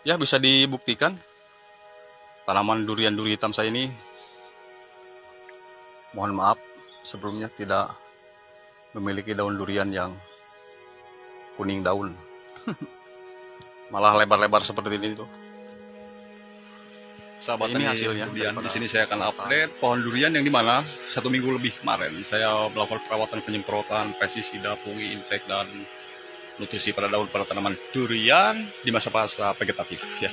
Ya, bisa dibuktikan tanaman durian-duri hitam saya ini, mohon maaf sebelumnya, tidak memiliki daun durian yang kuning daun, malah lebar-lebar seperti ini tuh. Sahabat, ini hasilnya. Di sini saya akan update pohon durian yang dimana 1 minggu lebih kemarin saya melakukan perawatan penyemprotan pestisida, fungi, insek, dan nutrisi pada daun pada tanaman durian di masa-masa vegetatif ya.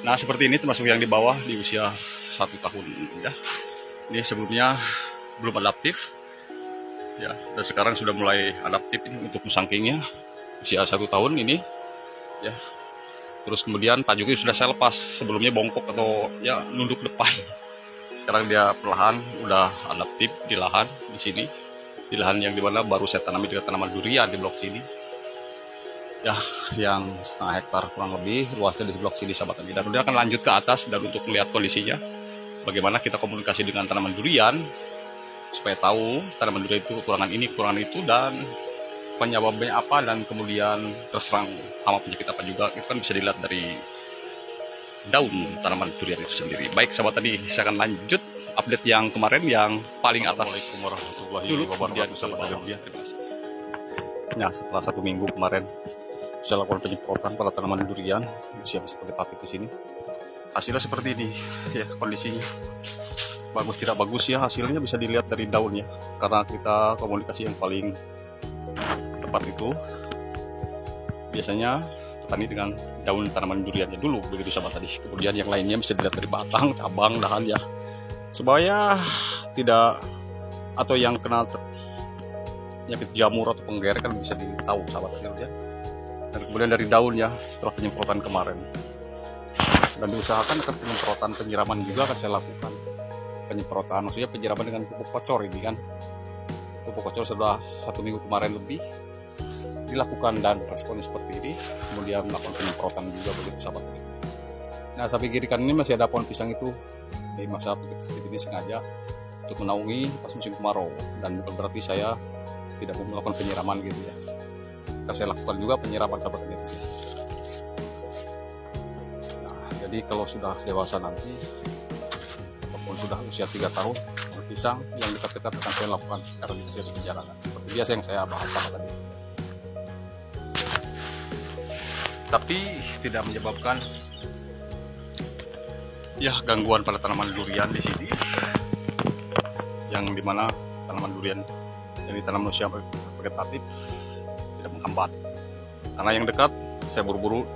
Nah, seperti ini termasuk yang di bawah di usia 1 tahun ya. Ini sebelumnya belum adaptif ya, dan sekarang sudah mulai adaptif ini untuk musangkingnya usia 1 tahun ini ya. Terus kemudian tajuknya sudah saya lepas, sebelumnya bongkok atau ya nunduk depan. Sekarang dia perlahan udah adaptif di lahan di sini, di lahan yang dimana baru saya tanami dengan tanaman durian di blok sini ya, yang 1,5 hektar kurang lebih luasnya di blok sini sahabat. Dan udah akan lanjut ke atas dan untuk melihat kondisinya bagaimana kita komunikasi dengan tanaman durian supaya tahu tanaman durian itu kekurangan ini, kekurangan itu, dan penyebabnya apa, dan kemudian terserang hama penyakit apa juga. Itu kan bisa dilihat dari daun tanaman durian itu sendiri. Baik sahabat, tadi saya akan lanjut update yang kemarin yang paling atas. Assalamualaikum warahmatullahi wabarakatuh sahabat durian. Nah, setelah 1 minggu kemarin saya lakukan penyemprotan pada tanaman durian usia seperti papi di sini. Hasilnya seperti ini ya, kondisinya bagus tidak bagus ya, hasilnya bisa dilihat dari daunnya, karena kita komunikasi yang paling tepat itu biasanya petani dengan daun tanaman duriannya dulu, begitu sahabat tadi. Kemudian yang lainnya bisa dilihat dari batang, cabang, dahan ya, supaya tidak atau yang kena penyakit jamur atau penggeret kan bisa ditahu sahabat tadi ya. Dan kemudian dari daunnya setelah penyemprotan kemarin, dan diusahakan akan penyemprotan penyiraman juga akan saya lakukan. Penyemprotan maksudnya penyiraman dengan pupuk kocor ini kan, pupuk kocor sudah 1 minggu kemarin lebih dilakukan dan responnya seperti ini. Kemudian melakukan penyemprotan juga begitu sahabat. Nah, saya pikir ikan ini masih ada pohon pisang itu di masa vegetatif ini sengaja untuk menaungi pas musim kemarau, dan bukan berarti saya tidak mau melakukan penyiraman gitu ya. Karena saya lakukan juga penyiraman sahabat ini. Nah, jadi kalau sudah dewasa nanti, ataupun sudah usia 3 tahun, pohon pisang yang dekat-dekat akan saya lakukan karena dikasih penjarahan seperti biasa yang saya bahas sama tadi. Tapi tidak menyebabkan ya gangguan pada tanaman durian di sini, yang dimana tanaman durian yang ditanam usia vegetatif tidak menghambat. Karena yang dekat saya buru-buru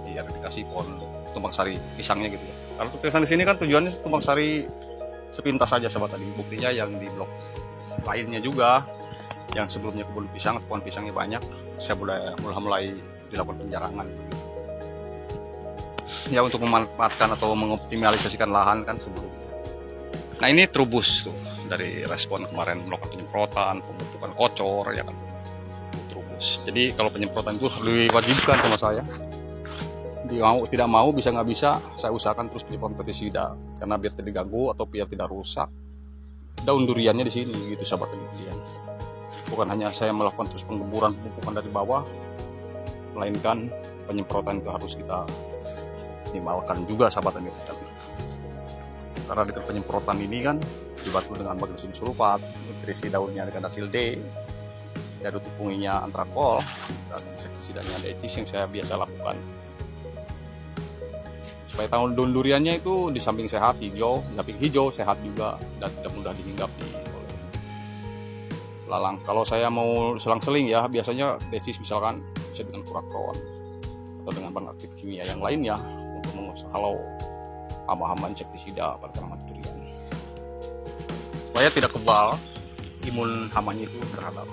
ya dikasih pohon tumpang sari pisangnya gitu ya. Kalau pisang di sini kan tujuannya tumpang sari sepintas saja sahabat tadi. Buktinya yang di blok lainnya juga yang sebelumnya kebun pisang, pohon pisangnya banyak, saya mulai dilakukan penjarangan ya, untuk memanfaatkan atau mengoptimalisasikan lahan kan sebelumnya. Nah, ini terubus tuh dari respon kemarin melakukan penyemprotan, pembentukan kocor ya kan, terubus. Jadi kalau penyemprotan itu diwajibkan sama saya, tidak mau bisa nggak bisa saya usahakan terus penyemprotan pestisida, karena biar tidak diganggu atau biar tidak rusak daun duriannya di sini gitu sahabat durian. Bukan hanya saya melakukan terus penggemburan pemupukan dari bawah, melainkan penyemprotan itu harus kita minimalkan juga sahabat ini. Karena dengan penyemprotan ini kan dibantu dengan magnesium sulfat, nutrisi daunnya dengan hasil D, dan untuk funginya antrakol, dan insektisidanya DECIS yang saya biasa lakukan. Supaya daun duriannya itu di samping sehat hijau, di samping hijau sehat juga dan tidak mudah dihinggapi oleh lalang. Kalau saya mau selang-seling ya, biasanya DECIS misalkan bisa dengan kurakron atau dengan bahan aktif kimia yang lainnya untuk menghalau hama-hama insektisida pada tanaman durian, supaya tidak kebal imun hamanya itu terhadap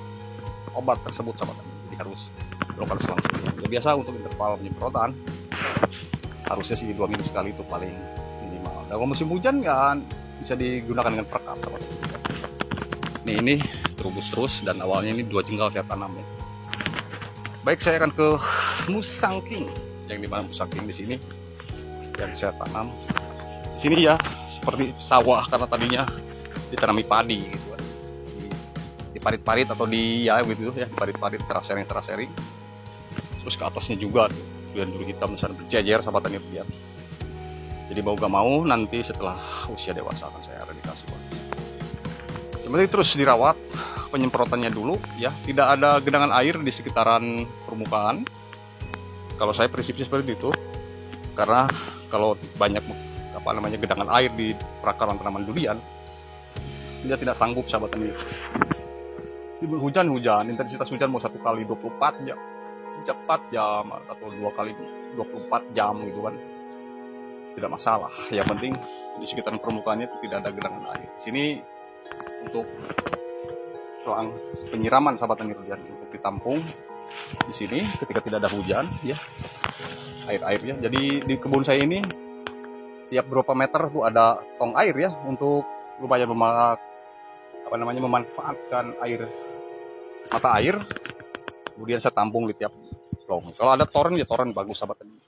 obat tersebut sahabat. Jadi harus melakukan selang-seling. Ya, biasa untuk interval penyemprotan harusnya sih 2 minggu sekali itu paling minimal. Dan kalau musim hujan kan bisa digunakan dengan perekat sahabat. Ini terubus terus, dan awalnya ini 2 jengkal saya tanam ya. Baik, saya akan ke musangking, yang dimana musangking di sini yang saya tanam di sini ya seperti sawah, karena tadinya ditanami padi gitu kan, di parit-parit atau di ya gitu ya, di parit-parit terasering terus ke atasnya juga durian duri hitam di sana berjejer sahabat tani durian. Jadi mau gak mau nanti setelah usia dewasa akan saya eradikasi. Yang penting terus dirawat, penyemprotannya dulu ya, tidak ada genangan air di sekitaran permukaan. Kalau saya prinsipnya seperti itu, karena kalau banyak genangan air di perakaran tanaman durian, dia tidak sanggup sahabat tani. Hujan, intensitas hujan mau 1 kali 24 jam, 4 jam atau 2 kali 24 jam gitu kan, tidak masalah. Yang penting di sekitaran permukaannya itu tidak ada genangan air. Sini untuk selang penyiraman sahabat tani durian, untuk ditampung di sini ketika tidak ada hujan ya, air-airnya. Jadi di kebun saya ini tiap berapa meter tuh ada tong air ya, untuk lumayan memanfaatkan mata air. Kemudian saya tampung di tiap tong. Kalau ada toren ya toren bagus sahabat tani.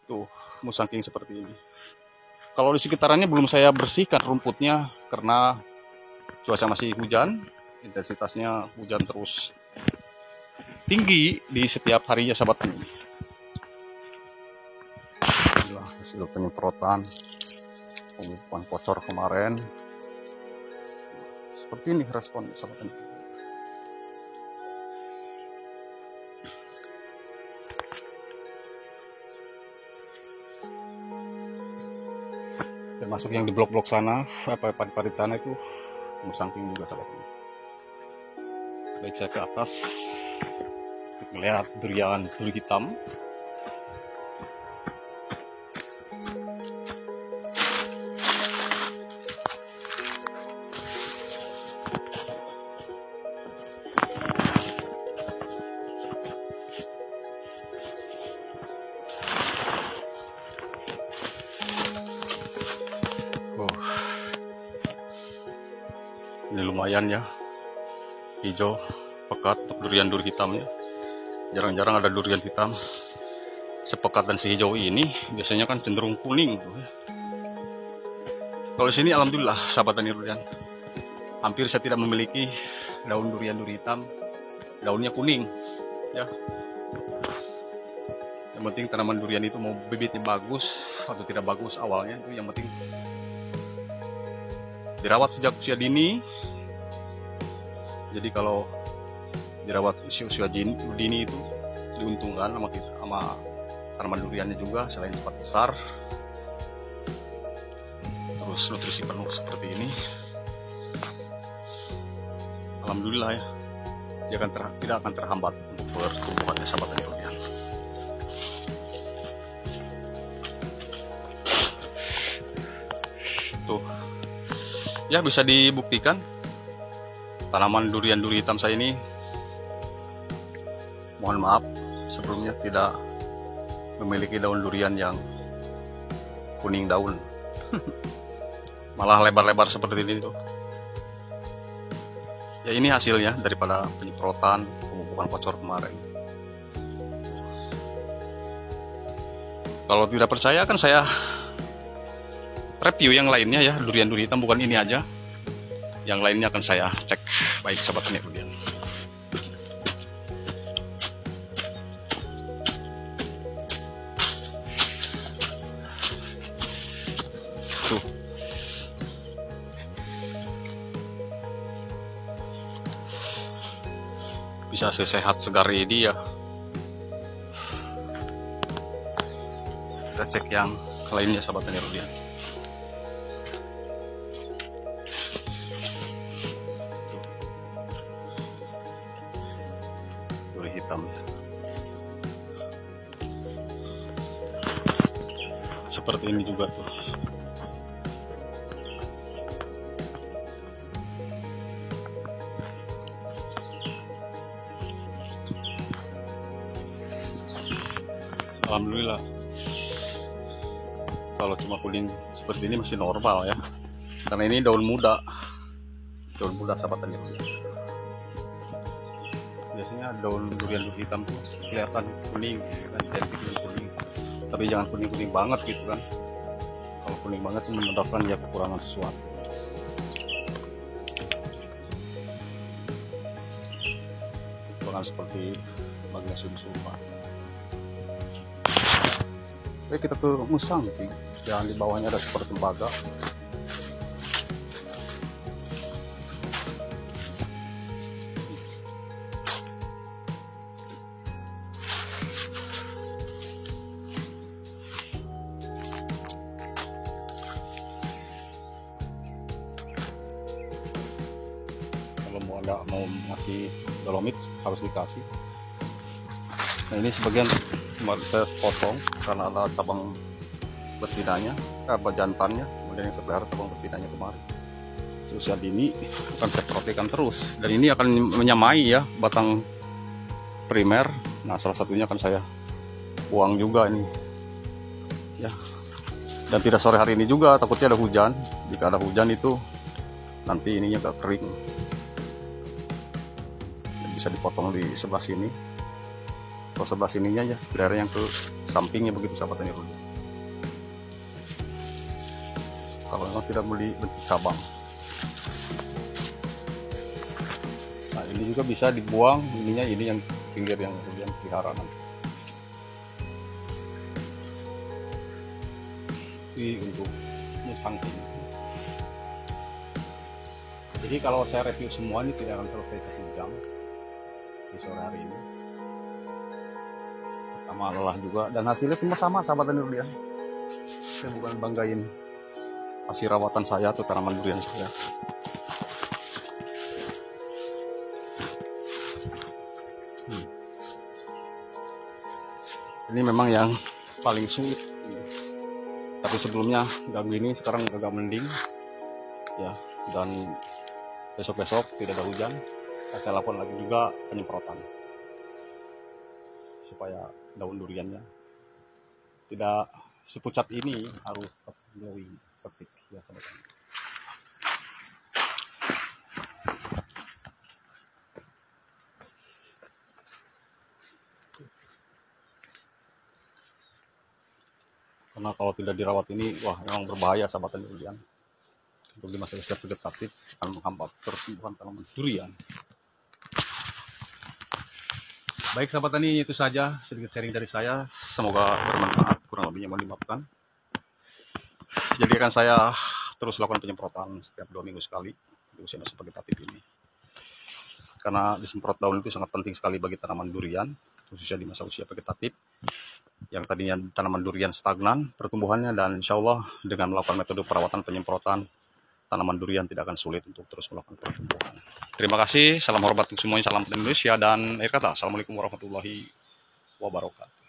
Tuh musangking seperti ini. Kalau di sekitarannya belum saya bersihkan rumputnya karena cuaca masih hujan, intensitasnya hujan terus tinggi di setiap harinya sahabat tani. Inilah hasil penyemprotan pemupukan pocor kemarin. Seperti ini respon sahabat tani. Termasuk yang di blok-blok sana, parit-parit sana itu musangking juga sahabat tani. Baik, saya ke atas untuk melihat durian duri hitam. Ini lumayan ya, hijau pekat untuk durian duri hitamnya. Jarang-jarang ada durian hitam sepekat dan sehijau ini. Biasanya kan cenderung kuning gitu ya. Kalau di sini alhamdulillah sahabat tani durian, hampir saya tidak memiliki daun durian duri hitam. Daunnya kuning ya. Yang penting tanaman durian itu mau bibitnya bagus atau tidak bagus awalnya, itu yang penting dirawat sejak usia dini. Jadi kalau dirawat usia dini itu diuntungkan sama tanaman duriannya juga, selain cepat besar, terus nutrisi penuh seperti ini. Alhamdulillah ya, dia tidak akan terhambat untuk pertumbuhannya sahabat tani durian. Tuh ya, bisa dibuktikan tanaman durian duri hitam saya ini, mohon maaf sebelumnya, tidak memiliki daun durian yang kuning daun. Malah lebar-lebar seperti ini tuh. Ya ini hasilnya daripada penyemprotan pemupukan pocor kemarin. Kalau tidak percaya kan saya review yang lainnya ya, durian duri hitam, bukan ini aja. Yang lainnya akan saya cek. Baik sahabat tani durian. Tuh. Bisa sesehat segar ini ya. Kita cek yang lainnya sahabat tani durian. Hitam seperti ini juga tuh. Alhamdulillah, kalau cuma kuning seperti ini masih normal ya, karena ini daun muda sahabat tani durian. Biasanya daun durian duri hitam tuh kelihatan kuning kan, kuning, tapi jangan kuning banget gitu kan. Kalau kuning banget itu menandakan ya kekurangan sesuatu. akan seperti magnesium sulfat. Oke, kita ke musangking, dan di bawahnya ada super tembaga. Kalau mau ngasih dolomit harus dikasih. Nah, ini sebagian kemarin saya potong karena ada cabang betinanya, jantannya, kemudian yang sebelah cabang betinanya kemarin. Seusia dini akan saya praktekkan terus, dan ini akan menyamai ya batang primer. Nah, salah satunya akan saya buang juga ini ya, dan tidak sore hari ini juga, takutnya ada hujan. Jika ada hujan itu nanti ininya agak kering, dan bisa dipotong di sebelah sini. Kalau sebelah sininya ya, daerah yang ke sampingnya begitu sahabat tani dulu. Kalau memang tidak beli bentuk cabang. Nah, ini juga bisa dibuang ininya, ini yang pinggir yang kemudian pelihara nanti. Ini untuk musangking. Jadi kalau saya review semua ini tidak akan selesai 1 jam di sore hari ini. Sama lelah juga, dan hasilnya semua sama sahabat tani durian. Saya bukan banggain hasil rawatan saya atau tanaman durian saya. Ini memang yang paling sulit. Tapi sebelumnya gak gini, sekarang agak mending ya, dan besok-besok tidak ada hujan, saya lakukan lagi juga penyemprotan supaya daun duriannya tidak sepucat ini, harus tetap glowing stick ya sahabat. Karena kalau tidak dirawat ini, wah memang berbahaya sahabat durian. Untuk di masa vegetatif akan menghambat pertumbuhan tanaman durian. Baik sahabat tani, itu saja sedikit sharing dari saya. Semoga bermanfaat, kurang lebihnya mohon dimaafkan. Jadi akan saya terus lakukan penyemprotan setiap 2 minggu sekali di usia masa vegetatif ini. Karena disemprot daun itu sangat penting sekali bagi tanaman durian, khususnya di masa usia vegetatif. Yang tadinya tanaman durian stagnan pertumbuhannya, dan insya Allah dengan melakukan metode perawatan penyemprotan, tanaman durian tidak akan sulit untuk terus melakukan pertumbuhan. Terima kasih, salam hormat untuk semuanya, salam Indonesia, dan akhir kata, assalamualaikum warahmatullahi wabarakatuh.